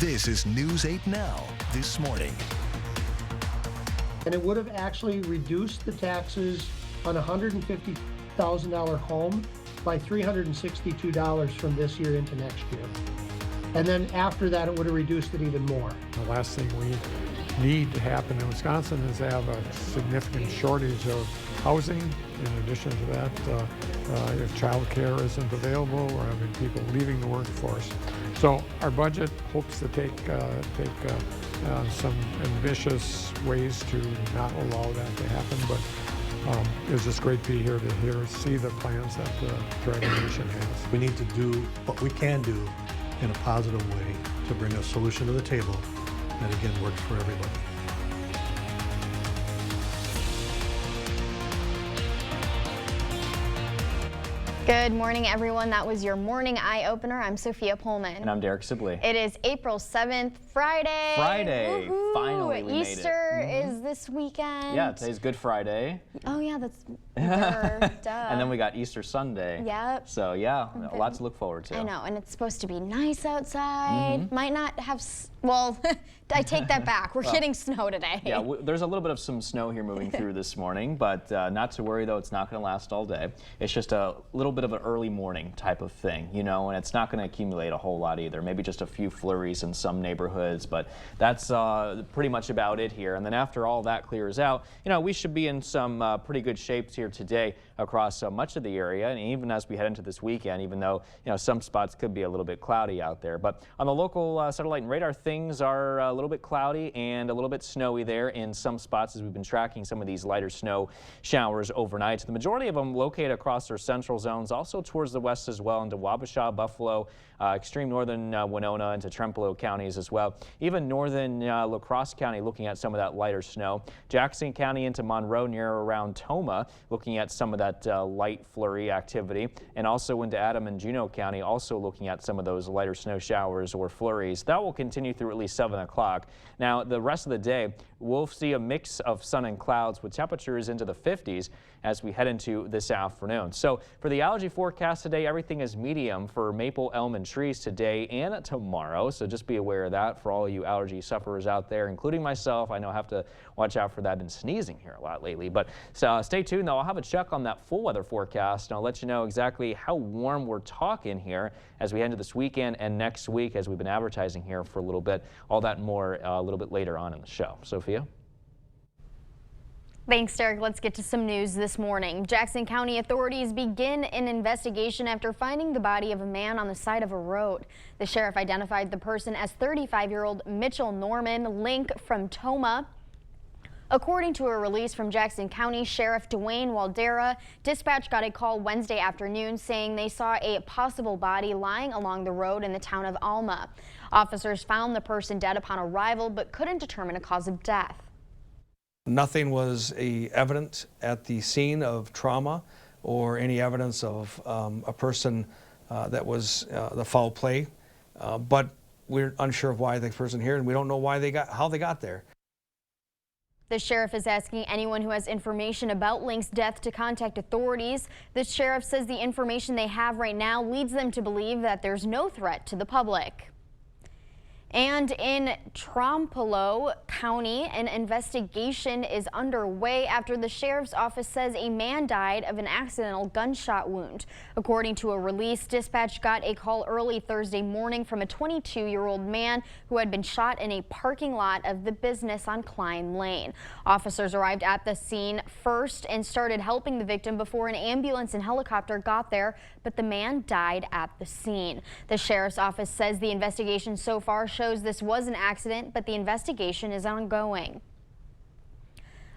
This is News 8 Now, this morning. And it would have actually reduced the taxes on a $150,000 home by $362 from this year into next year. And then after that, it would have reduced it even more. The last thing we need to happen in Wisconsin is to have a significant shortage of housing. In addition to that, if child care isn't available, we're having people leaving the workforce. So our budget hopes to take some ambitious ways to not allow that to happen, but it's just great to be here to see the plans that the Dragon Nation has. We need to do what we can do in a positive way to bring a solution to the table that again works for everybody. Good morning, everyone. That was your morning eye opener. I'm Sophia Pullman. And I'm Derek Sibley. It is April 7th, Friday. Friday. Finally, we Easter made it. is this weekend. Yeah, today's Good Friday. Oh, yeah, that's duh. And then we got Easter Sunday. Yep. So, yeah, a lot to look forward to. I know, and it's supposed to be nice outside. Might not have, well, I take that back. We're getting snow today. Yeah, there's a little bit of some snow here moving through this morning, but not to worry, though. It's not going to last all day. It's just a little bit of an early morning type of thing, you know, and it's not going to accumulate a whole lot either. Maybe just a few flurries in some neighborhoods, but that's pretty much about it here. And then after all that clears out, you know, we should be in some pretty good shapes here today across much of the area, and even as we head into this weekend, even though, you know, some spots could be a little bit cloudy out there. But on the local satellite and radar, things are a little bit cloudy and a little bit snowy there in some spots as we've been tracking some of these lighter snow showers overnight. The majority of them located across our central zones, also towards the west as well into Wabasha, Buffalo, extreme northern Winona into Trempealeau counties as well. Even northern La Crosse County looking at some of that lighter snow. Jackson County into Monroe near around Toma looking at some of that light flurry activity, and also into Adam and Juneau County also looking at some of those lighter snow showers or flurries. That will continue through at least 7 o'clock. Now the rest of the day we'll see a mix of sun and clouds with temperatures into the 50s as we head into this afternoon. So for the allergy forecast today, everything is medium for maple, elm, and trees today and tomorrow. So just be aware of that for all you allergy sufferers out there, including myself. I know I have to watch out for that and sneezing here a lot lately. But stay tuned though. I'll have a check on that full weather forecast and I'll let you know exactly how warm we're talking here as we head into this weekend and next week as we've been advertising here for a little bit. All that and more a little bit later on in the show. Sophia? Thanks, Derek. Let's get to some news this morning. Jackson County authorities begin an investigation after finding the body of a man on the side of a road. The sheriff identified the person as 35-year-old Mitchell Norman Link from Toma. According to a release from Jackson County Sheriff Dwayne Waldera, dispatch got a call Wednesday afternoon saying they saw a possible body lying along the road in the town of Alma. Officers found the person dead upon arrival but couldn't determine a cause of death. Nothing was evident at the scene of trauma or any evidence of a person that was the foul play, but we're unsure of why the person here, and we don't know why how they got there. The sheriff is asking anyone who has information about Link's death to contact authorities. The sheriff says the information they have right now leads them to believe that there's no threat to the public. And in Trempealeau County, an investigation is underway after the sheriff's office says a man died of an accidental gunshot wound. According to a release, dispatch got a call early Thursday morning from a 22-year-old man who had been shot in a parking lot of the business on Klein Lane. Officers arrived at the scene first and started helping the victim before an ambulance and helicopter got there, but the man died at the scene. The sheriff's office says the investigation so far shows this was an accident, but the investigation is ongoing.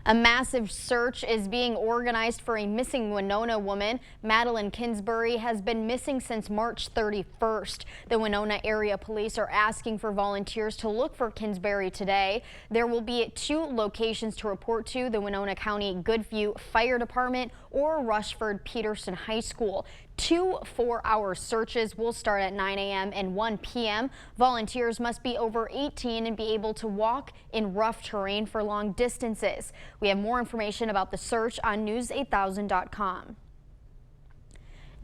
A massive search is being organized for a missing Winona woman. Madeline Kinsbury has been missing since March 31st. The Winona area police are asking for volunteers to look for Kinsbury today. There will be 2 locations to report to: the Winona County Goodview Fire Department or Rushford Peterson High School. 2 4-hour searches will start at 9 a.m. and 1 p.m. Volunteers must be over 18 and be able to walk in rough terrain for long distances. We have more information about the search on news8000.com.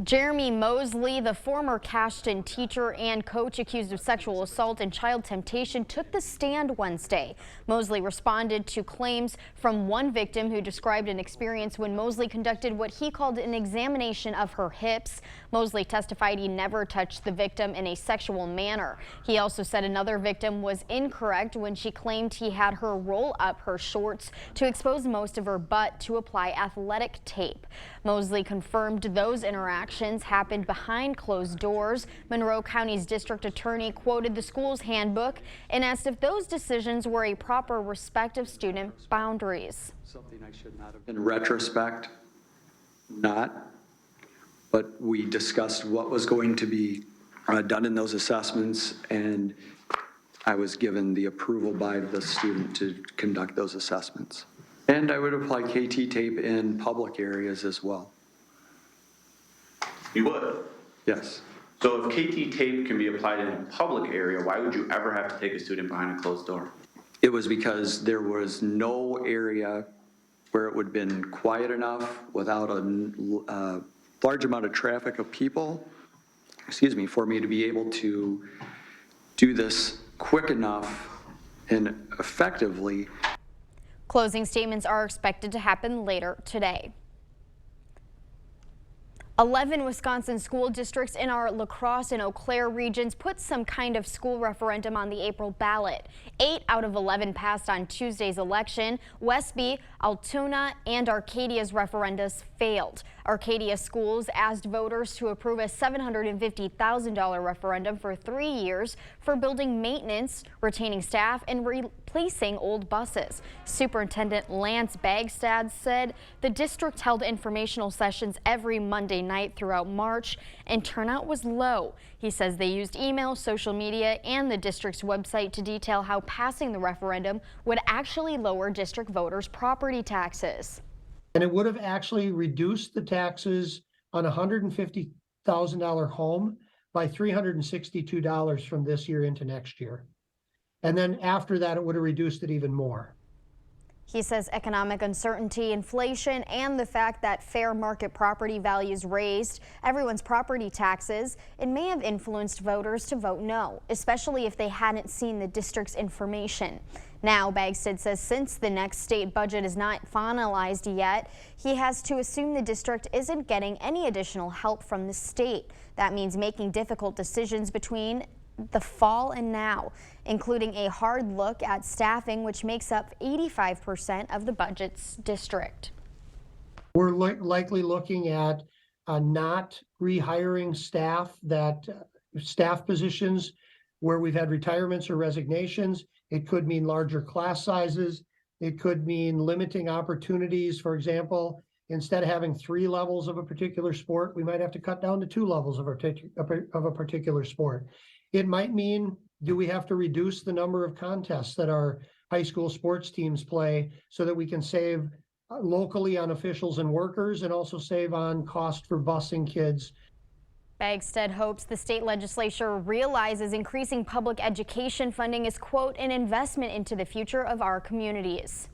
Jeremy Mosley, the former Cashton teacher and coach accused of sexual assault and child temptation, took the stand Wednesday. Mosley responded to claims from one victim who described an experience when Mosley conducted what he called an examination of her hips. Mosley testified he never touched the victim in a sexual manner. He also said another victim was incorrect when she claimed he had her roll up her shorts to expose most of her butt to apply athletic tape. Mosley confirmed those interactions happened behind closed doors. Monroe County's district attorney quoted the school's handbook and asked if those decisions were a proper respect of student boundaries. Something I should not have. In retrospect, not, but we discussed what was going to be done in those assessments, and I was given the approval by the student to conduct those assessments. And I would apply KT tape in public areas as well. You would? Yes. So if KT tape can be applied in a public area, why would you ever have to take a student behind a closed door? It was because there was no area where it would have been quiet enough without a large amount of traffic of people, for me to be able to do this quick enough and effectively. Closing statements are expected to happen later today. 11 Wisconsin school districts in our La Crosse and Eau Claire regions put some kind of school referendum on the April ballot. 8 out of 11 passed on Tuesday's election. Westby, Altoona, and Arcadia's referendums failed. Arcadia schools asked voters to approve a $750,000 referendum for 3 years for building maintenance, retaining staff, and replacing old buses. Superintendent Lance Bagstad said the district held informational sessions every Monday night throughout March, and turnout was low. He says they used email, social media, and the district's website to detail how passing the referendum would actually lower district voters' property taxes. And it would have actually reduced the taxes on a $150,000 home by $362 from this year into next year. And then after that, it would have reduced it even more. He says economic uncertainty, inflation, and the fact that fair market property values raised everyone's property taxes, it may have influenced voters to vote no, especially if they hadn't seen the district's information. Now, Bagstad says since the next state budget is not finalized yet, he has to assume the district isn't getting any additional help from the state. That means making difficult decisions between the fall and now, including a hard look at staffing, which makes up 85% of the budget's district. We're likely looking at not rehiring staff positions where we've had retirements or resignations. It could mean larger class sizes. It could mean limiting opportunities. For example, instead of having 3 levels of a particular sport, we might have to cut down to 2 levels of a particular sport. It might mean, do we have to reduce the number of contests that our high school sports teams play so that we can save locally on officials and workers and also save on cost for busing kids? Bagstad hopes the state legislature realizes increasing public education funding is, quote, an investment into the future of our communities.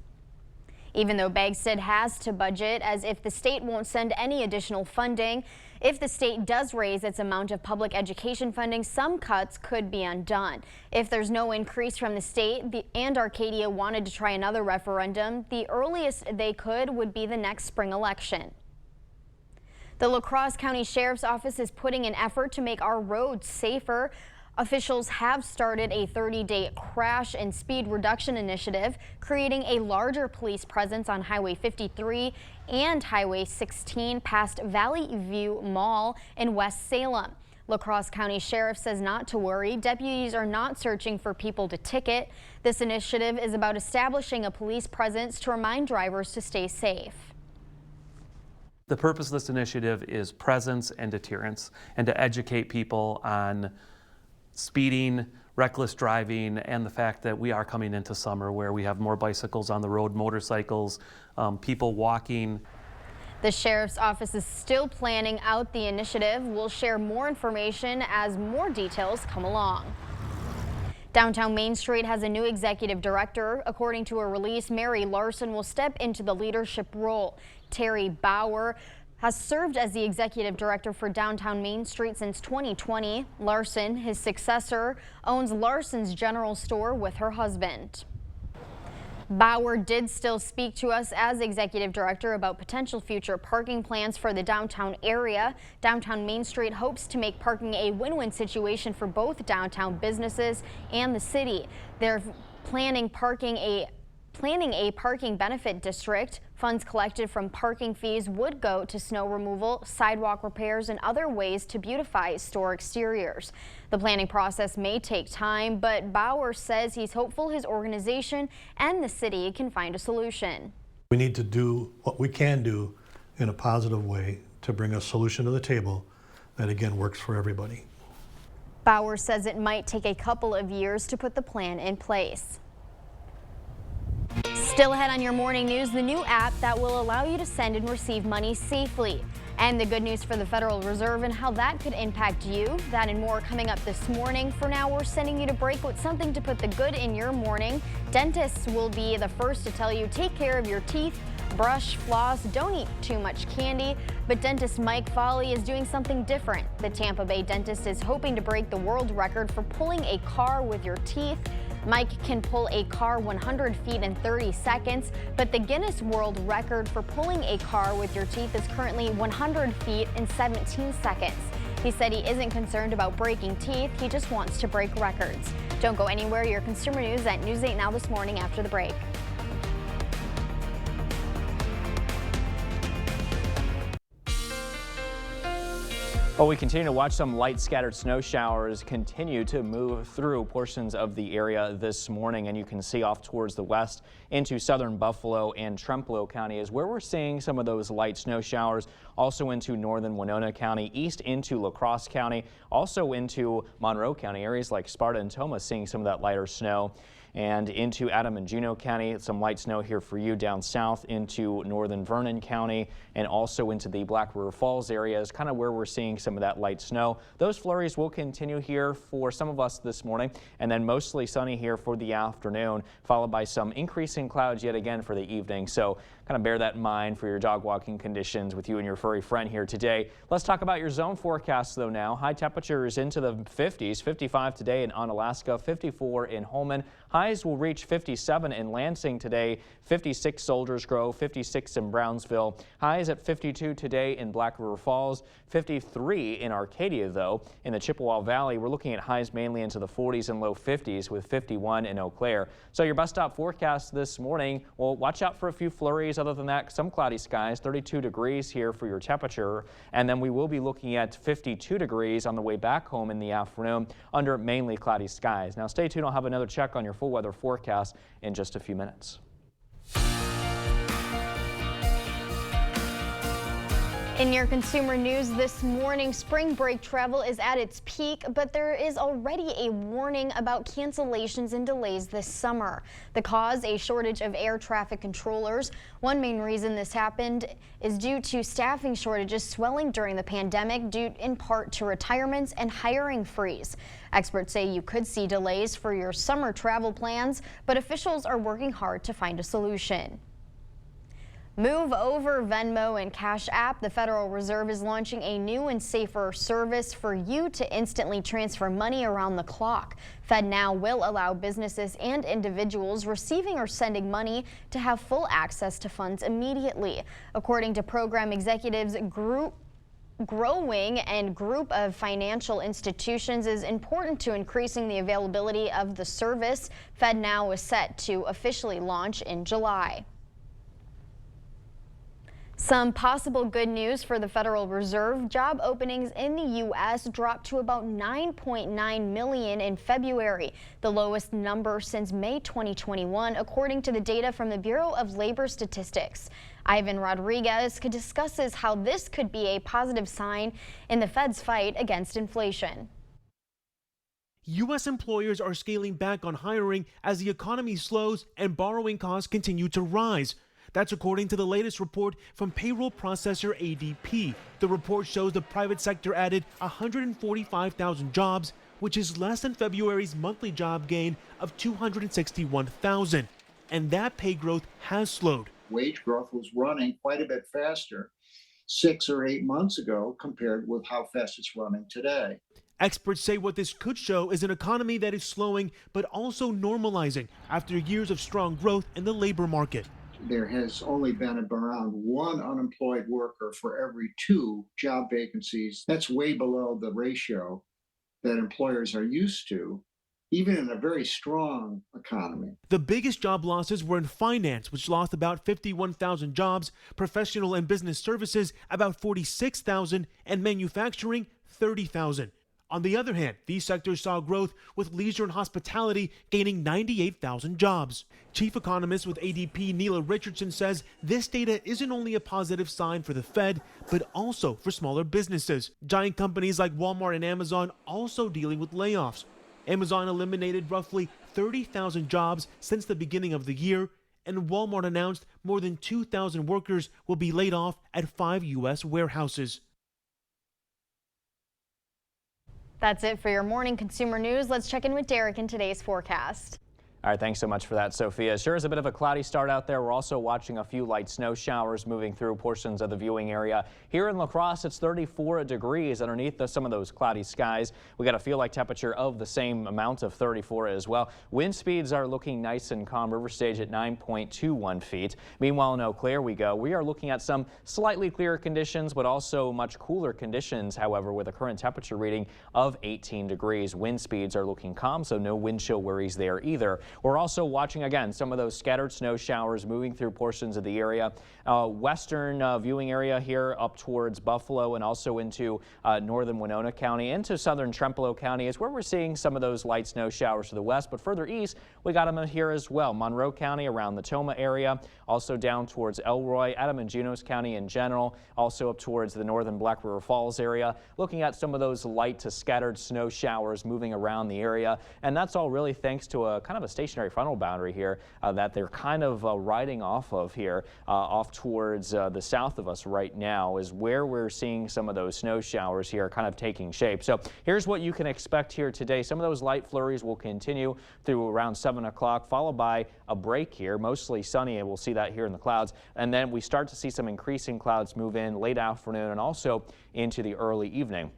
Even though Bagstad has to budget as if the state won't send any additional funding, if the state does raise its amount of public education funding, some cuts could be undone. If there's no increase from the state and Arcadia wanted to try another referendum, the earliest they could would be the next spring election. The La Crosse County Sheriff's Office is putting an effort to make our roads safer. Officials have started a 30-day crash and speed reduction initiative, creating a larger police presence on Highway 53 and Highway 16 past Valley View Mall in West Salem. La Crosse County Sheriff says not to worry. Deputies are not searching for people to ticket. This initiative is about establishing a police presence to remind drivers to stay safe. The purpose of this initiative is presence and deterrence, and to educate people on speeding, reckless driving, and the fact that we are coming into summer where we have more bicycles on the road, motorcycles, people walking. The Sheriff's Office is still planning out the initiative. We'll share more information as more details come along. Downtown Main Street has a new executive director. According to a release, Mary Larson will step into the leadership role. Terry Bauer has served as the executive director for downtown Main Street since 2020. Larson, his successor, owns Larson's General Store with her husband. Bauer did still speak to us as executive director about potential future parking plans for the downtown area. Downtown Main Street hopes to make parking a win-win situation for both downtown businesses and the city. They're planning a parking benefit district. Funds collected from parking fees would go to snow removal, sidewalk repairs, and other ways to beautify store exteriors. The planning process may take time, but Bauer says he's hopeful his organization and the city can find a solution. We need to do what we can do in a positive way to bring a solution to the table that again works for everybody. Bauer says it might take a couple of years to put the plan in place. Still ahead on your morning news, the new app that will allow you to send and receive money safely. And the good news for the Federal Reserve and how that could impact you. That and more coming up this morning. For now, we're sending you to break with something to put the good in your morning. Dentists will be the first to tell you take care of your teeth, brush, floss, don't eat too much candy. But dentist Mike Foley is doing something different. The Tampa Bay dentist is hoping to break the world record for pulling a car with your teeth. Mike can pull a car 100 feet in 30 seconds, but the Guinness World Record for pulling a car with your teeth is currently 100 feet in 17 seconds. He said he isn't concerned about breaking teeth, he just wants to break records. Don't go anywhere. Your consumer news at News 8 Now this morning after the break. Well, we continue to watch some light scattered snow showers continue to move through portions of the area this morning, and you can see off towards the west into southern Buffalo and Trempealeau County is where we're seeing some of those light snow showers, also into northern Winona County, east into La Crosse County, also into Monroe County, areas like Sparta and Tomah seeing some of that lighter snow. And into Adam and Juneau County, some light snow here for you down south into northern Vernon County and also into the Black River Falls area is kind of where we're seeing some of that light snow. Those flurries will continue here for some of us this morning and then mostly sunny here for the afternoon, followed by some increasing clouds yet again for the evening. So kind of bear that in mind for your dog walking conditions with you and your furry friend here today. Let's talk about your zone forecast though now. High temperatures into the 50s, 55 today in Onalaska, 54 in Holmen. Highs will reach 57 in Lansing today, 56 Soldiers Grove, 56 in Brownsville. Highs at 52 today in Black River Falls, 53 in Arcadia though. In the Chippewa Valley, we're looking at highs mainly into the 40s and low 50s with 51 in Eau Claire. So your bus stop forecast this morning, well, watch out for a few flurries. Other than that, some cloudy skies, 32 degrees here for your temperature. And then we will be looking at 52 degrees on the way back home in the afternoon under mainly cloudy skies. Now stay tuned. I'll have another check on your full weather forecast in just a few minutes. In your consumer news this morning, spring break travel is at its peak, but there is already a warning about cancellations and delays this summer. The cause, a shortage of air traffic controllers. One main reason this happened is due to staffing shortages swelling during the pandemic, due in part to retirements and hiring freeze. Experts say you could see delays for your summer travel plans, but officials are working hard to find a solution. Move over Venmo and Cash App. The Federal Reserve is launching a new and safer service for you to instantly transfer money around the clock. FedNow will allow businesses and individuals receiving or sending money to have full access to funds immediately. According to program executives, growing and group of financial institutions is important to increasing the availability of the service. FedNow is set to officially launch in July. Some possible good news for the Federal Reserve. Job openings in the U.S. dropped to about 9.9 million in February, the lowest number since May 2021, according to the data from the Bureau of Labor Statistics. Ivan Rodriguez discusses how this could be a positive sign in the Fed's fight against inflation. U.S. employers are scaling back on hiring as the economy slows and borrowing costs continue to rise. That's according to the latest report from payroll processor ADP. The report shows the private sector added 145,000 jobs, which is less than February's monthly job gain of 261,000. And that pay growth has slowed. Wage growth was running quite a bit faster 6 or 8 months ago compared with how fast it's running today. Experts say what this could show is an economy that is slowing but also normalizing after years of strong growth in the labor market. There has only been around 1 unemployed worker for every 2 job vacancies. That's way below the ratio that employers are used to, even in a very strong economy. The biggest job losses were in finance, which lost about 51,000 jobs, professional and business services about 46,000, and manufacturing 30,000. On the other hand, these sectors saw growth, with leisure and hospitality gaining 98,000 jobs. Chief economist with ADP Neela Richardson says this data isn't only a positive sign for the Fed, but also for smaller businesses. Giant companies like Walmart and Amazon also dealing with layoffs. Amazon eliminated roughly 30,000 jobs since the beginning of the year, and Walmart announced more than 2,000 workers will be laid off at 5 U.S. warehouses. That's it for your morning consumer news. Let's check in with Derek in today's forecast. All right, thanks so much for that, Sophia. Sure is a bit of a cloudy start out there. We're also watching a few light snow showers moving through portions of the viewing area. Here in La Crosse, it's 34 degrees underneath some of those cloudy skies. We got a feel like temperature of the same amount of 34 as well. Wind speeds are looking nice and calm. River Stage at 9.21 feet. Meanwhile, in Eau Claire we go. We are looking at some slightly clearer conditions, but also much cooler conditions, however, with a current temperature reading of 18 degrees. Wind speeds are looking calm, so no wind chill worries there either. We're also watching, again, some of those scattered snow showers moving through portions of the area. Western viewing area here up towards Buffalo and also into northern Winona County, into southern Trempealeau County is where we're seeing some of those light snow showers to the west. But further east, we got them here as well. Monroe County around the Toma area, also down towards Elroy, Adam and Juneau County in general, also up towards the northern Black River Falls area. Looking at some of those light to scattered snow showers moving around the area. And that's all really thanks to a kind of a stationary frontal boundary here that they're kind of riding off of here, off towards the south of us right now is where we're seeing some of those snow showers here kind of taking shape. So here's what you can expect here today. Some of those light flurries will continue through around 7 o'clock, followed by a break here, mostly sunny, and we'll see that here in the clouds. And then we start to see some increasing clouds move in late afternoon and also into the early evening.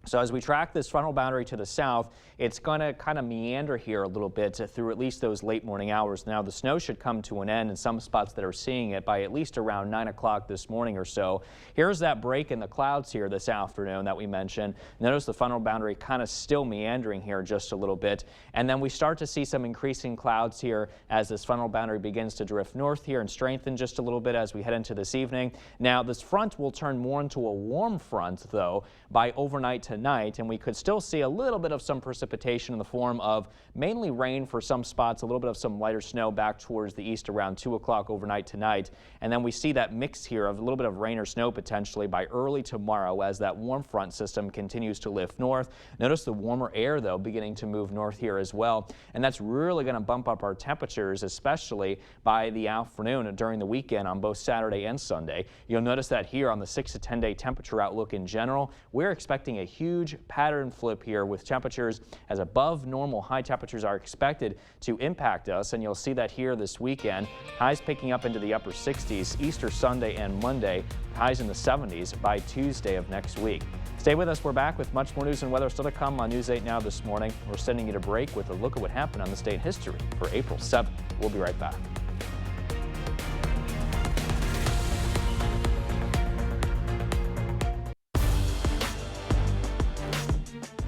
So as we track this frontal boundary to the south, it's going to kind of meander here a little bit through at least those late morning hours. Now, the snow should come to an end in some spots that are seeing it by at least around 9 o'clock this morning or so. Here's that break in the clouds here this afternoon that we mentioned. Notice the frontal boundary kind of still meandering here just a little bit. And then we start to see some increasing clouds here as this frontal boundary begins to drift north here and strengthen just a little bit as we head into this evening. Now, this front will turn more into a warm front, though, by overnight tonight, and we could still see a little bit of some precipitation in the form of mainly rain for some spots, a little bit of some lighter snow back towards the east around 2 o'clock overnight tonight. And then we see that mix here of a little bit of rain or snow potentially by early tomorrow as that warm front system continues to lift north. Notice the warmer air, though, beginning to move north here as well. And that's really going to bump up our temperatures, especially by the afternoon and during the weekend on both Saturday and Sunday. You'll notice that here on the 6 to 10 day temperature outlook in general, we're expecting a huge pattern flip here with temperatures as above normal high temperatures are expected to impact us, and you'll see that here this weekend. Highs picking up into the upper 60s Easter Sunday and Monday, highs in the 70s by Tuesday of next week. Stay with us. We're back with much more news and weather still to come on News 8 Now this morning. We're sending you to break with a look at what happened on this day in history for April 7th. We'll be right back.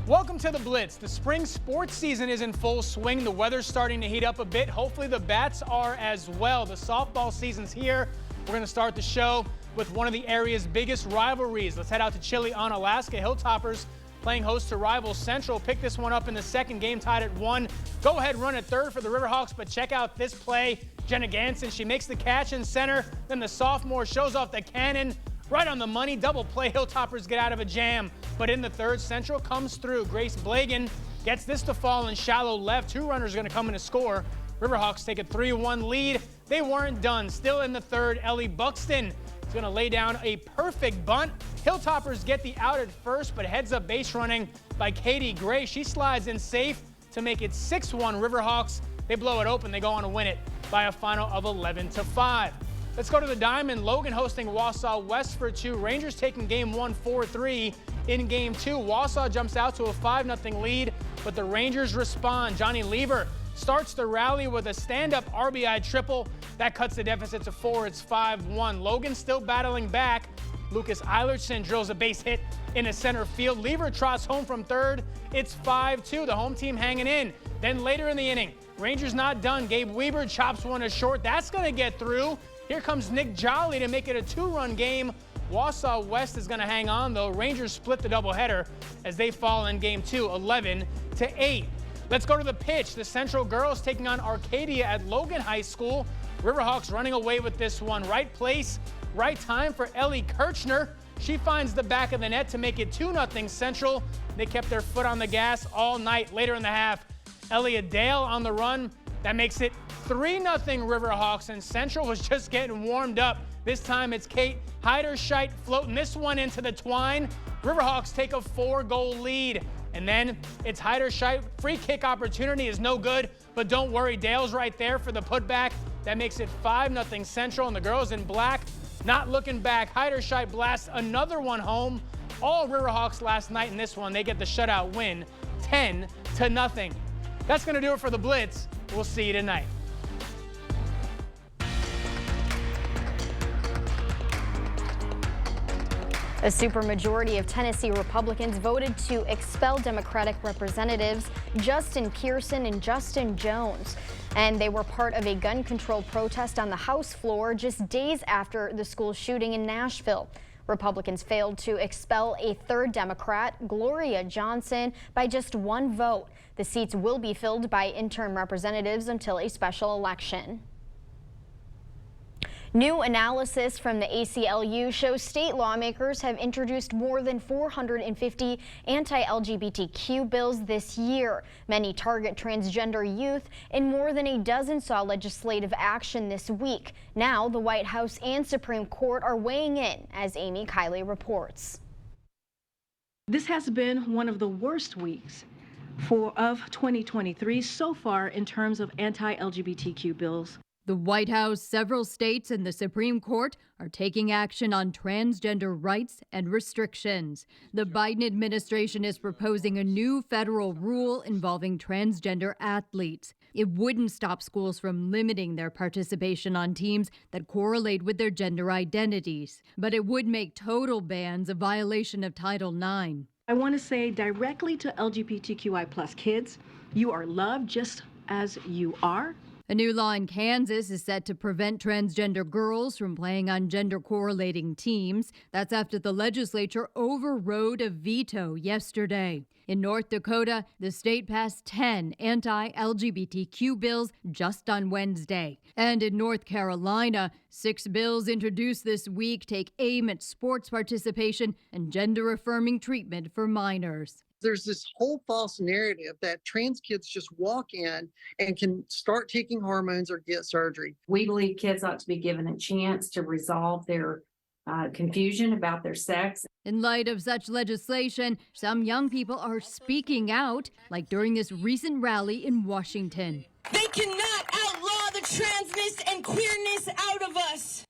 Welcome to the Blitz. The spring sports season is in full swing. The weather's starting to heat up a bit. Hopefully the bats are as well. The softball season's here. We're going to start the show with one of the area's biggest rivalries. Let's head out to Chilion, Alaska. Hilltoppers playing host to rival Central. Pick this one up in the second, game tied at 1. Go ahead, run at third for the Riverhawks, but check out this play. Jenna Ganson, she makes the catch in center. Then the sophomore shows off the cannon. Right on the money, double play. Hilltoppers get out of a jam. But in the third, Central comes through. Grace Blagan gets this to fall in shallow left. 2 runners are going to come in to score. Riverhawks take a 3-1 lead. They weren't done. Still in the third, Ellie Buxton is going to lay down a perfect bunt. Hilltoppers get the out at first, but heads up base running by Katie Gray. She slides in safe to make it 6-1 Riverhawks. They blow it open. They go on to win it by a final of 11-5. Let's go to the Diamond. Logan hosting Wausau West for 2. Rangers taking game 1 4-3 in game 2. Wausau jumps out to a 5-0 lead, but the Rangers respond. Johnny Lever starts the rally with a stand-up RBI triple. That cuts the deficit to 4. It's 5-1. Logan still battling back. Lucas Eilertson drills a base hit into center field. Lever trots home from third. It's 5-2. The home team hanging in. Then later in the inning, Rangers not done. Gabe Weber chops one to short. That's going to get through. Here comes Nick Jolly to make it a 2-run game. Wausau West is going to hang on, though. Rangers split the doubleheader as they fall in game 2, 11-8. Let's go to the pitch. The Central girls taking on Arcadia at Logan High School. Riverhawks running away with this one. Right place, right time for Ellie Kirchner. She finds the back of the net to make it 2-0 Central. They kept their foot on the gas all night. Later in the half, Elliot Dale on the run. That makes it 3-0 Riverhawks, and Central was just getting warmed up. This time it's Kate Heiderscheit floating this one into the twine. Riverhawks take a 4-goal lead. And then it's Heiderscheit. Free kick opportunity is no good, but don't worry, Dale's right there for the putback. That makes it 5-0 Central, and the girls in black not looking back. Heiderscheit blasts another one home. All Riverhawks last night in this one. They get the shutout win, 10-0. That's going to do it for the Blitz. We'll see you tonight. A supermajority of Tennessee Republicans voted to expel Democratic Representatives Justin Pearson and Justin Jones. And they were part of a gun control protest on the House floor just days after the school shooting in Nashville. Republicans failed to expel a third Democrat, Gloria Johnson, by just one vote. The seats will be filled by interim representatives until a special election. New analysis from the ACLU shows state lawmakers have introduced more than 450 anti-LGBTQ bills this year. Many target transgender youth, and more than a dozen saw legislative action this week. Now, the White House and Supreme Court are weighing in, as Amy Kiley reports. This has been one of the worst weeks of 2023 so far in terms of anti-LGBTQ bills. The White House, several states, and the Supreme Court are taking action on transgender rights and restrictions. The Biden administration is proposing a new federal rule involving transgender athletes. It wouldn't stop schools from limiting their participation on teams that correlate with their gender identities, but it would make total bans a violation of Title IX. I want to say directly to LGBTQI+ kids, you are loved just as you are. A new law in Kansas is set to prevent transgender girls from playing on gender-correlating teams. That's after the legislature overrode a veto yesterday. In North Dakota, the state passed 10 anti-LGBTQ bills just on Wednesday. And in North Carolina, 6 bills introduced this week take aim at sports participation and gender-affirming treatment for minors. There's this whole false narrative that trans kids just walk in and can start taking hormones or get surgery. We believe kids ought to be given a chance to resolve their confusion about their sex. In light of such legislation, some young people are speaking out, like during this recent rally in Washington. They cannot outlaw the transness and queerness out of us.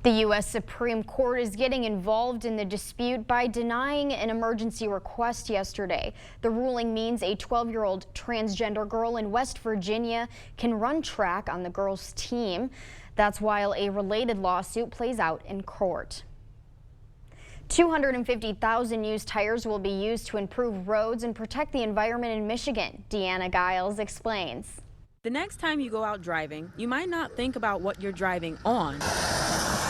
The U.S. Supreme Court is getting involved in the dispute by denying an emergency request yesterday. The ruling means a 12-year-old transgender girl in West Virginia can run track on the girls' team. That's while a related lawsuit plays out in court. 250,000 used tires will be used to improve roads and protect the environment in Michigan. Deanna Giles explains. The next time you go out driving, you might not think about what you're driving on.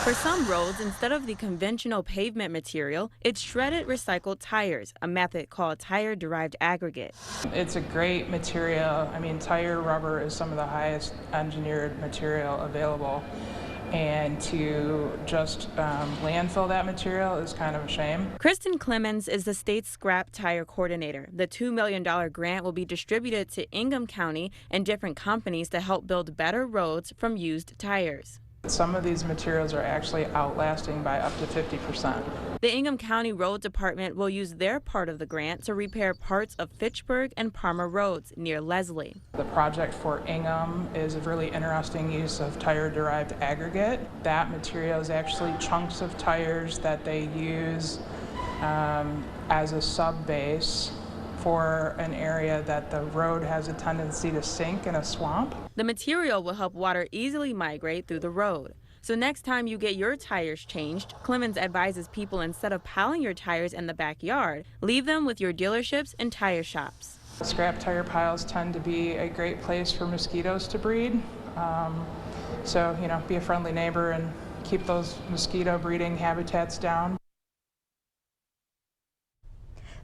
For some roads, instead of the conventional pavement material, it's shredded recycled tires, a method called tire-derived aggregate. It's a great material. I mean, tire rubber is some of the highest engineered material available. And to just landfill that material is kind of a shame. Kristen Clemens is the state's scrap tire coordinator. The $2 million grant will be distributed to Ingham County and different companies to help build better roads from used tires. Some of these materials are actually outlasting by up to 50%. The Ingham County Road Department will use their part of the grant to repair parts of Fitchburg and Palmer roads near Leslie. The project for Ingham is a really interesting use of tire-derived aggregate. That material is actually chunks of tires that they use as a sub-base for an area that the road has a tendency to sink in a swamp. The material will help water easily migrate through the road. So next time you get your tires changed, Clemens advises people, instead of piling your tires in the backyard, leave them with your dealerships and tire shops. Scrap tire piles tend to be a great place for mosquitoes to breed. So, be a friendly neighbor and keep those mosquito breeding habitats down.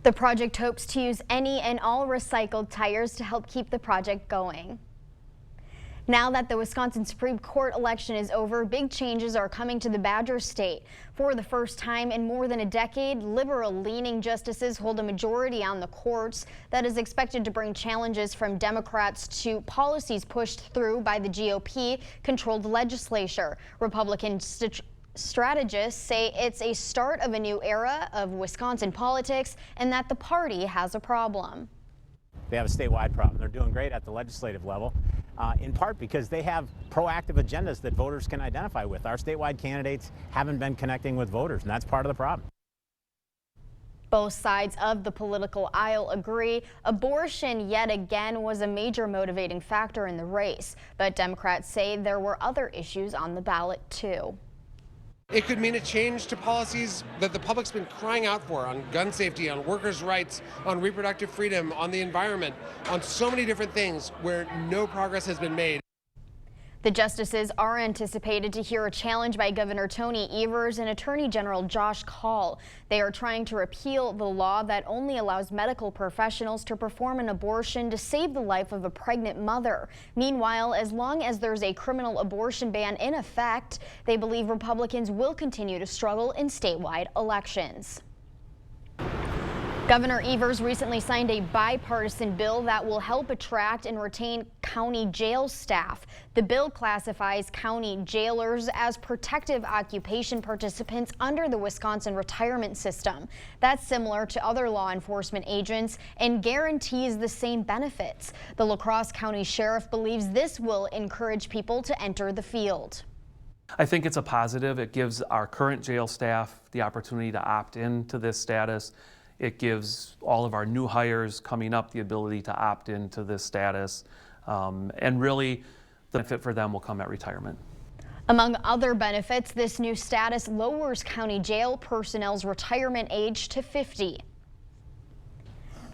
The project hopes to use any and all recycled tires to help keep the project going. Now that the Wisconsin Supreme Court election is over, big changes are coming to the Badger State. For the first time in more than a decade, liberal-leaning justices hold a majority on the courts. That is expected to bring challenges from Democrats to policies pushed through by the GOP-controlled legislature. Republican strategists say it's a start of a new era of Wisconsin politics and that the party has a problem. They have a statewide problem. They're doing great at the legislative level, in part because they have proactive agendas that voters can identify with. Our statewide candidates haven't been connecting with voters, and that's part of the problem. Both sides of the political aisle agree abortion yet again was a major motivating factor in the race, but Democrats say there were other issues on the ballot too. It could mean a change to policies that the public's been crying out for on gun safety, on workers' rights, on reproductive freedom, on the environment, on so many different things where no progress has been made. The justices are anticipated to hear a challenge by Governor Tony Evers and Attorney General Josh Kaul. They are trying to repeal the law that only allows medical professionals to perform an abortion to save the life of a pregnant mother. Meanwhile, as long as there's a criminal abortion ban in effect, they believe Republicans will continue to struggle in statewide elections. Governor Evers recently signed a bipartisan bill that will help attract and retain county jail staff. The bill classifies county jailers as protective occupation participants under the Wisconsin retirement system. That's similar to other law enforcement agents and guarantees the same benefits. The La Crosse County Sheriff believes this will encourage people to enter the field. I think it's a positive. It gives our current jail staff the opportunity to opt into this status. It gives all of our new hires coming up the ability to opt into this status. And really, the benefit for them will come at retirement. Among other benefits, this new status lowers county jail personnel's retirement age to 50.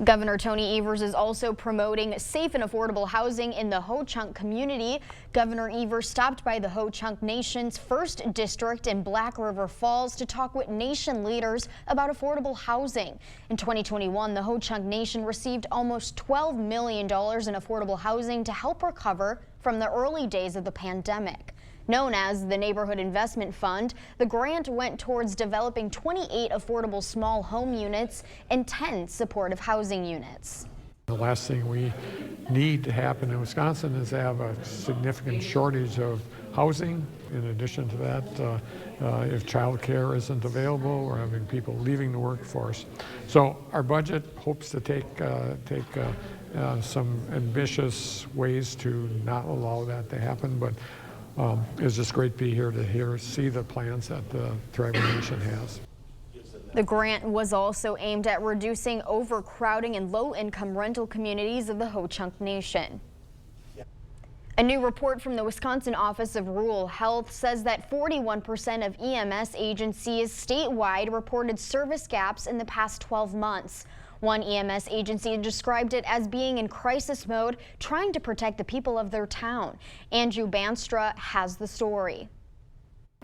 Governor Tony Evers is also promoting safe and affordable housing in the Ho-Chunk community. Governor Evers stopped by the Ho-Chunk Nation's 1st District in Black River Falls to talk with nation leaders about affordable housing. In 2021, the Ho-Chunk Nation received almost $12 million in affordable housing to help recover from the early days of the pandemic. Known as the Neighborhood Investment Fund, the grant went towards developing 28 affordable small home units and 10 supportive housing units. The last thing we need to happen in Wisconsin is to have a significant shortage of housing. In addition to that, if child care isn't available, we're having people leaving the workforce. So our budget hopes to take some ambitious ways to not allow that to happen, but it's just great to be here to see the plans that the Thriving Nation has. The grant was also aimed at reducing overcrowding in low-income rental communities of the Ho-Chunk Nation. A new report from the Wisconsin Office of Rural Health says that 41% of EMS agencies statewide reported service gaps in the past 12 months. One EMS agency described it as being in crisis mode, trying to protect the people of their town. Andrew Banstra has the story.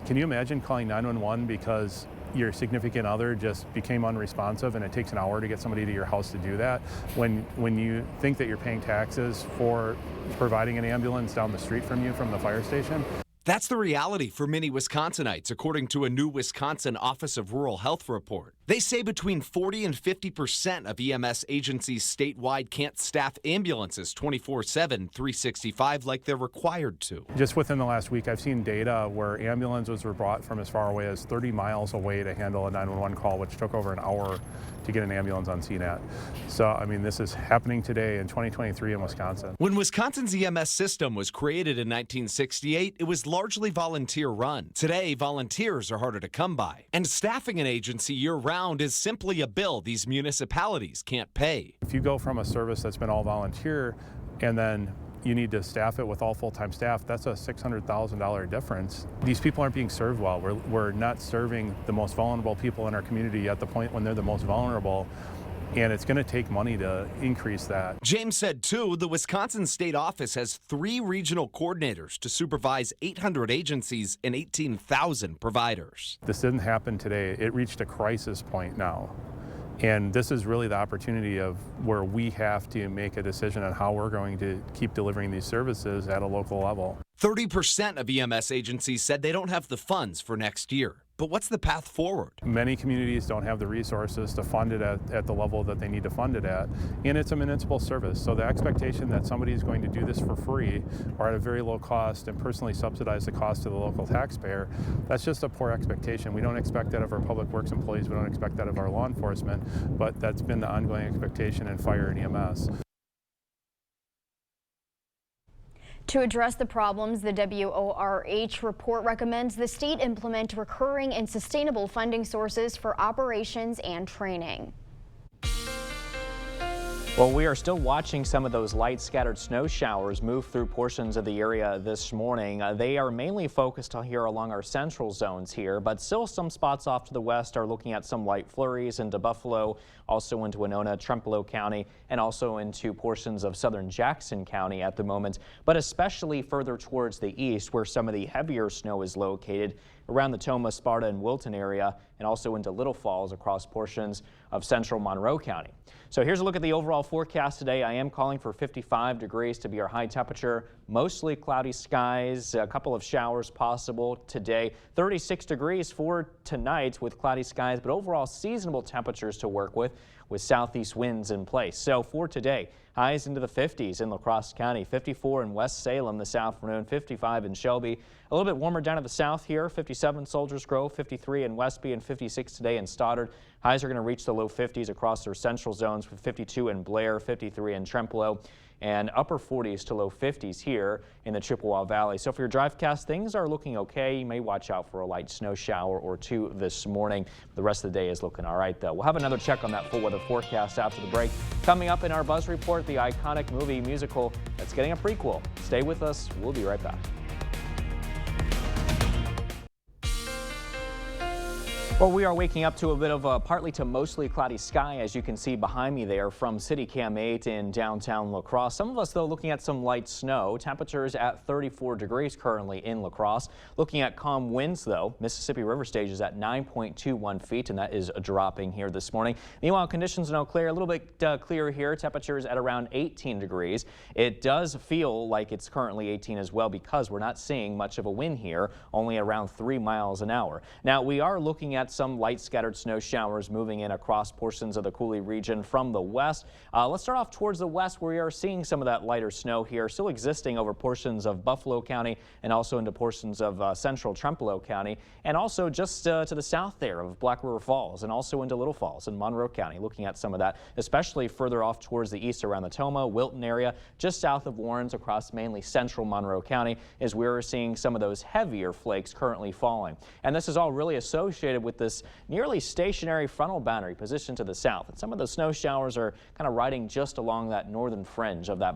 Can you imagine calling 911 because your significant other just became unresponsive and it takes an hour to get somebody to your house to do that? When you think that you're paying taxes for providing an ambulance down the street from you from the fire station? That's the reality for many Wisconsinites, according to a new Wisconsin Office of Rural Health report. They say between 40 and 50% of EMS agencies statewide can't staff ambulances 24/7, 365 like they're required to. Just within the last week, I've seen data where ambulances were brought from as far away as 30 miles away to handle a 911 call, which took over an hour to get an ambulance on CNAT. So, I mean, this is happening today in 2023 in Wisconsin. When Wisconsin's EMS system was created in 1968, it was largely volunteer run. Today, volunteers are harder to come by. And staffing an agency year-round is simply a bill these municipalities can't pay. If you go from a service that's been all volunteer and then you need to staff it with all full-time staff, that's a $600,000 difference. These people aren't being served well. We're not serving the most vulnerable people in our community at the point when they're the most vulnerable, and it's going to take money to increase that. James said, too, the Wisconsin State Office has 3 regional coordinators to supervise 800 agencies and 18,000 providers. This didn't happen today. It reached a crisis point now. And this is really the opportunity of where we have to make a decision on how we're going to keep delivering these services at a local level. 30% of EMS agencies said they don't have the funds for next year. But what's the path forward? Many communities don't have the resources to fund it at the level that they need to fund it at. And it's a municipal service. So the expectation that somebody is going to do this for free or at a very low cost and personally subsidize the cost to the local taxpayer, that's just a poor expectation. We don't expect that of our public works employees. We don't expect that of our law enforcement. But that's been the ongoing expectation in fire and EMS. To address the problems, the WORH report recommends the state implement recurring and sustainable funding sources for operations and training. Well, we are still watching some of those light scattered snow showers move through portions of the area this morning. They are mainly focused here along our central zones here, but still some spots off to the west are looking at some light flurries into Buffalo, also into Winona, Trempealeau County, and also into portions of southern Jackson County at the moment, but especially further towards the east where some of the heavier snow is located around the Tomah, Sparta, and Wilton area, and also into Little Falls across portions of central Monroe County. So here's a look at the overall forecast today. I am calling for 55 degrees to be our high temperature, mostly cloudy skies, a couple of showers possible today. 36 degrees for tonight with cloudy skies, but overall seasonable temperatures to work with southeast winds in place. So for today, highs into the 50s in La Crosse County, 54 in West Salem this afternoon, 55 in Shelby. A little bit warmer down to the south here, 57 Soldiers Grove, 53 in Westby, and 56 today in Stoddard. Highs are going to reach the low 50s across their central zones with 52 in Blair, 53 in Trempealeau, and upper 40s to low 50s here in the Chippewa Valley. So for your DriveCast, things are looking okay. You may watch out for a light snow shower or two this morning. The rest of the day is looking all right, though. We'll have another check on that full weather forecast after the break. Coming up in our Buzz Report, the iconic movie musical that's getting a prequel. Stay with us. We'll be right back. Well, we are waking up to a bit of a partly to mostly cloudy sky, as you can see behind me there from City Cam 8 in downtown La Crosse. Some of us, though, looking at some light snow. Temperatures at 34 degrees currently in La Crosse. Looking at calm winds, though, Mississippi River Stage is at 9.21 feet, and that is dropping here this morning. Meanwhile, conditions now clear, a little bit clearer here. Temperatures at around 18 degrees. It does feel like it's currently 18 as well because we're not seeing much of a wind here, only around 3 miles an hour. Now, we are looking at some light scattered snow showers moving in across portions of the Coulee region from the west. Let's start off towards the west where we are seeing some of that lighter snow here still existing over portions of Buffalo County and also into portions of central Trempealeau County and also just to the south there of Black River Falls and also into Little Falls in Monroe County. Looking at some of that, especially further off towards the east around the Tomah, Wilton area, just south of Warrens across mainly central Monroe County is where we're seeing some of those heavier flakes currently falling. And this is all really associated with this nearly stationary frontal boundary positioned to the south. And some of the snow showers are kind of riding just along that northern fringe of that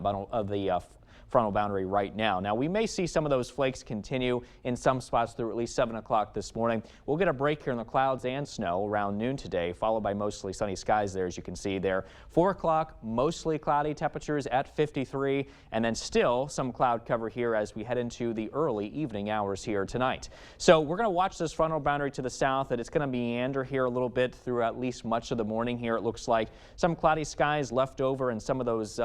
frontal boundary right now. Now, we may see some of those flakes continue in some spots through at least 7 o'clock this morning. We'll get a break here in the clouds and snow around noon today, followed by mostly sunny skies there, as you can see there. 4 o'clock, mostly cloudy, temperatures at 53, and then still some cloud cover here as we head into the early evening hours here tonight. So we're going to watch this frontal boundary to the south, and it's going to meander here a little bit through at least much of the morning here. It looks like some cloudy skies left over and some of those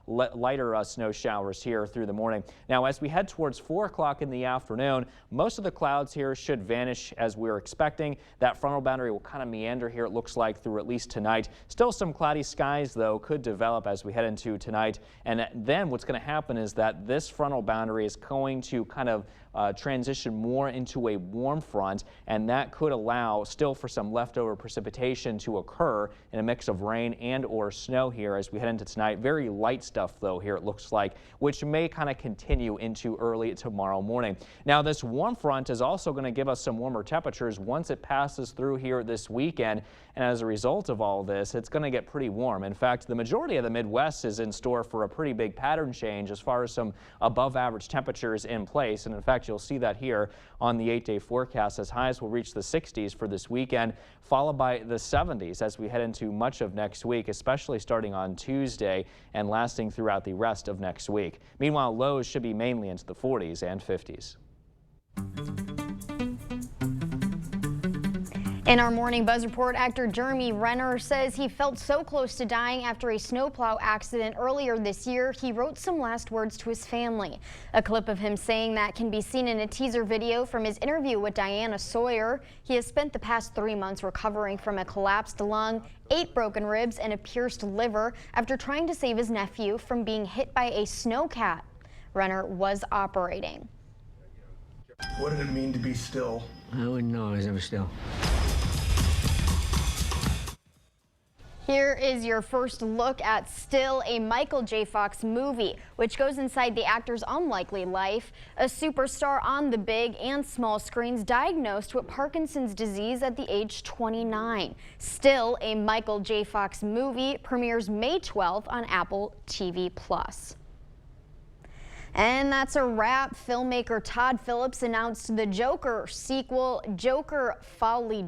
lighter snow showers here through the morning. Now, as we head towards 4 o'clock in the afternoon, most of the clouds here should vanish as we're expecting. That frontal boundary will kind of meander here, it looks like, through at least tonight. Still some cloudy skies, though, could develop as we head into tonight. And then what's going to happen is that this frontal boundary is going to kind of transition more into a warm front, and that could allow still for some leftover precipitation to occur in a mix of rain and or snow here as we head into tonight. Very light stuff, though, here it looks like, which may kind of continue into early tomorrow morning. Now, this warm front is also going to give us some warmer temperatures once it passes through here this weekend, and as a result of all this, it's going to get pretty warm. In fact, the majority of the Midwest is in store for a pretty big pattern change as far as some above average temperatures in place, and in fact, you'll see that here on the 8-day forecast. As highs will reach the 60s for this weekend, followed by the 70s as we head into much of next week, especially starting on Tuesday and lasting throughout the rest of next week. Meanwhile, lows should be mainly into the 40s and 50s. In our Morning Buzz report, actor Jeremy Renner says he felt so close to dying after a snowplow accident earlier this year, he wrote some last words to his family. A clip of him saying that can be seen in a teaser video from his interview with Diana Sawyer. He has spent the past 3 months recovering from a collapsed lung, 8 broken ribs, and a pierced liver after trying to save his nephew from being hit by a snowcat. Renner was operating. What did it mean to be still? I wouldn't know I was ever still. Here is your first look at Still, a Michael J. Fox movie, which goes inside the actor's unlikely life. A superstar on the big and small screens diagnosed with Parkinson's disease at the age 29. Still, a Michael J. Fox movie premieres May 12th on Apple TV+. And that's a wrap. Filmmaker Todd Phillips announced the Joker sequel, Joker Folie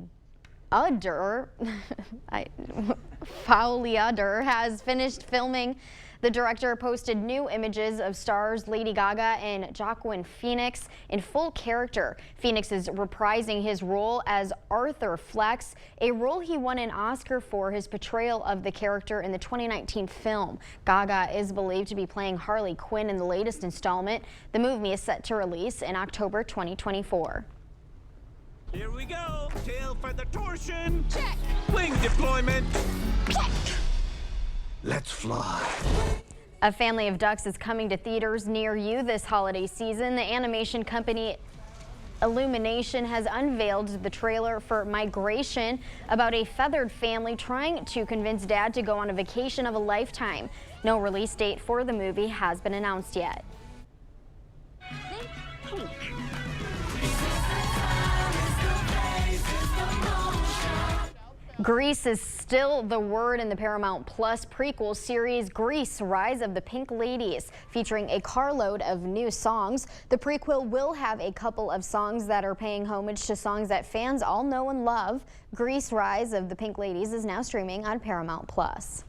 Udder has finished filming. The director posted new images of stars Lady Gaga and Joaquin Phoenix in full character. Phoenix is reprising his role as Arthur Flex, a role he won an Oscar for his portrayal of the character in the 2019 film. Gaga is believed to be playing Harley Quinn in the latest installment. The movie is set to release in October 2024. Here we go. Tail feather torsion. Check. Wing deployment. Check. Let's fly. A Family of Ducks is coming to theaters near you this holiday season. The animation company Illumination has unveiled the trailer for Migration, about a feathered family trying to convince dad to go on a vacation of a lifetime. No release date for the movie has been announced yet. Grease is still the word in the Paramount Plus prequel series Grease: Rise of the Pink Ladies, featuring a carload of new songs. The prequel will have a couple of songs that are paying homage to songs that fans all know and love. Grease: Rise of the Pink Ladies is now streaming on Paramount Plus.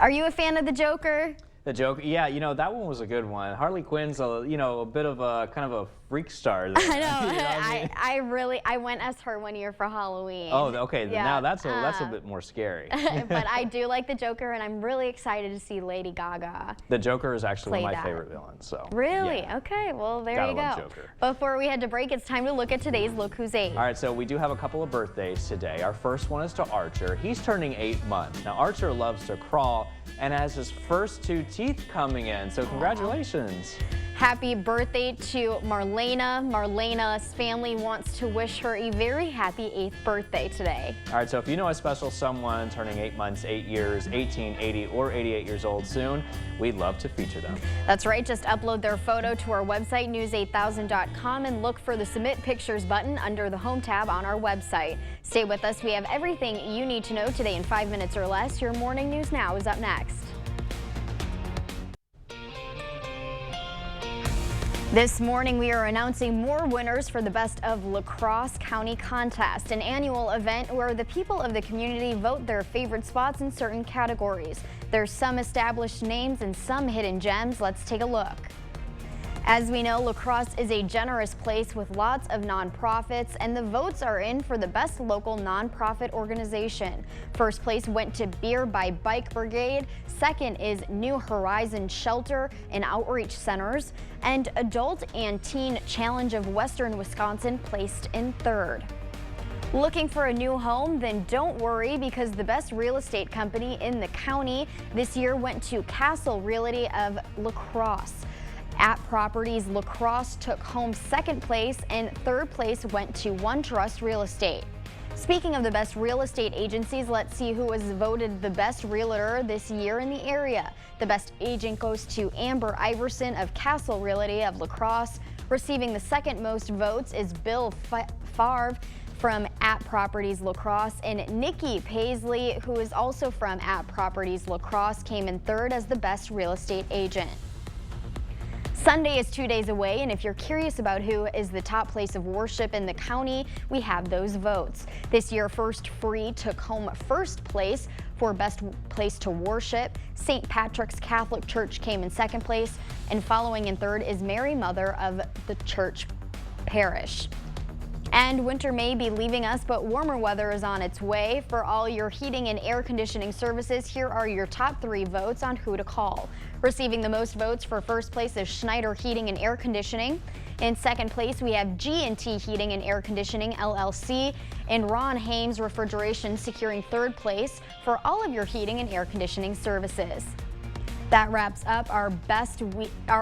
Are you a fan of the Joker? The Joker, yeah, you know, that one was a good one. Harley Quinn's, a bit of a kind of a freak star there. I know. You know what I mean? I went as her one year for Halloween. Oh, okay. Yeah. Now that's a bit more scary. But I do like the Joker, and I'm really excited to see Lady Gaga. The Joker is actually one of my that. favorite villains. So. Really? Yeah. Okay. Well, there Gotta you go. love Joker. Before we head to break, it's time to look at today's Look Who's 8. All right, so we do have a couple of birthdays today. Our first one is to Archer. He's turning 8 months. Now, Archer loves to crawl and has his first 2 teeth coming in. So congratulations. Happy birthday to Marlena. Marlena's family wants to wish her a very happy 8th birthday today. All right, so if you know a special someone turning 8 months, 8 years, 18, 80, or 88 years old soon, we'd love to feature them. That's right. Just upload their photo to our website, news8000.com, and look for the Submit Pictures button under the Home tab on our website. Stay with us. We have everything you need to know today in 5 minutes or less. Your Morning News Now is up next. This morning, we are announcing more winners for the Best of La Crosse County contest, an annual event where the people of the community vote their favorite spots in certain categories. There's some established names and some hidden gems. Let's take a look. As we know, La Crosse is a generous place with lots of nonprofits, and the votes are in for the best local nonprofit organization. First place went to Beer by Bike Brigade. Second is New Horizon Shelter and Outreach Centers, and Adult and Teen Challenge of Western Wisconsin placed in third. Looking for a new home? Then don't worry, because the best real estate company in the county this year went to Castle Realty of La Crosse. At Properties La Crosse took home second place, and third place went to OneTrust Real Estate. Speaking of the best real estate agencies, let's see who was voted the best realtor this year in the area. The best agent goes to Amber Iverson of Castle Realty of La Crosse. Receiving the second most votes is Bill Favre from At Properties La Crosse, and Nikki Paisley, who is also from At Properties La Crosse, came in third as the best real estate agent. Sunday is 2 days away, and if you're curious about who is the top place of worship in the county, we have those votes. This year, First Free took home first place for best place to worship. St. Patrick's Catholic Church came in second place, and following in third is Mary Mother of the Church Parish. And winter may be leaving us, but warmer weather is on its way. For all your heating and air conditioning services, here are your top 3 votes on who to call. Receiving the most votes for first place is Schneider Heating and Air Conditioning. In second place, we have G&T Heating and Air Conditioning, LLC, and Ron Hames Refrigeration securing third place for all of your heating and air conditioning services. That wraps up our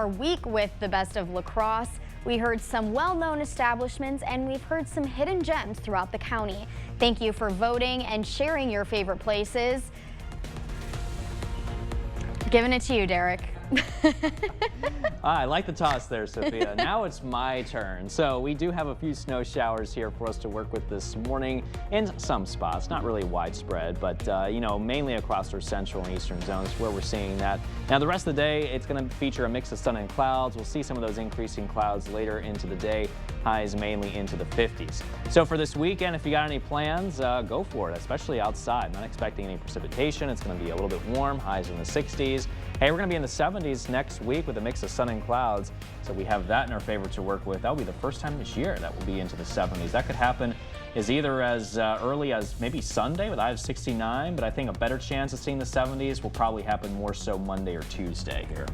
week with the best of La Crosse. We heard some well-known establishments, and we've heard some hidden gems throughout the county. Thank you for voting and sharing your favorite places. Giving it to you, Derek. I like the toss there, Sophia. Now it's my turn. So we do have a few snow showers here for us to work with this morning in some spots, not really widespread, but you know, mainly across our central and eastern zones where we're seeing that. Now the rest of the day, it's going to feature a mix of sun and clouds. We'll see some of those increasing clouds later into the day, highs mainly into the 50s. So for this weekend, if you got any plans, go for it, especially outside. Not expecting any precipitation. It's going to be a little bit warm, highs in the 60s. Hey, we're going to be in the 70s next week with a mix of sun and clouds, so we have that in our favor to work with. That'll be the first time this year that will be into the 70s. That could happen as either as early as maybe Sunday with a high of 69, but I think a better chance of seeing the 70s will probably happen more so Monday or Tuesday here.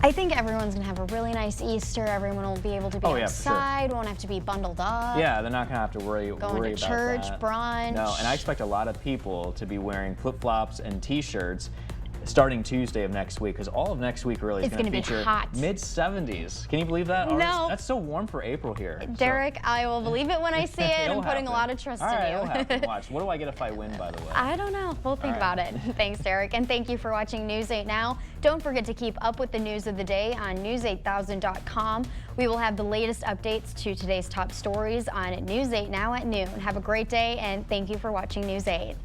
I think everyone's going to have a really nice Easter. Everyone will be able to be outside, won't have to be bundled up. Yeah, they're not going to have to worry about that. Going to church, brunch. No, and I expect a lot of people to be wearing flip-flops and T-shirts starting Tuesday of next week, because all of next week really is going to feature mid-70s. Can you believe that? No. That's so warm for April here. Derek, I will believe it when I see it. I'm putting a lot of trust in you. It'll happen. Watch. What do I get if I win, by the way? I don't know. We'll think about it. Thanks, Derek. And thank you for watching News 8 Now. Don't forget to keep up with the news of the day on news8000.com. We will have the latest updates to today's top stories on News 8 Now at noon. Have a great day, and thank you for watching News 8.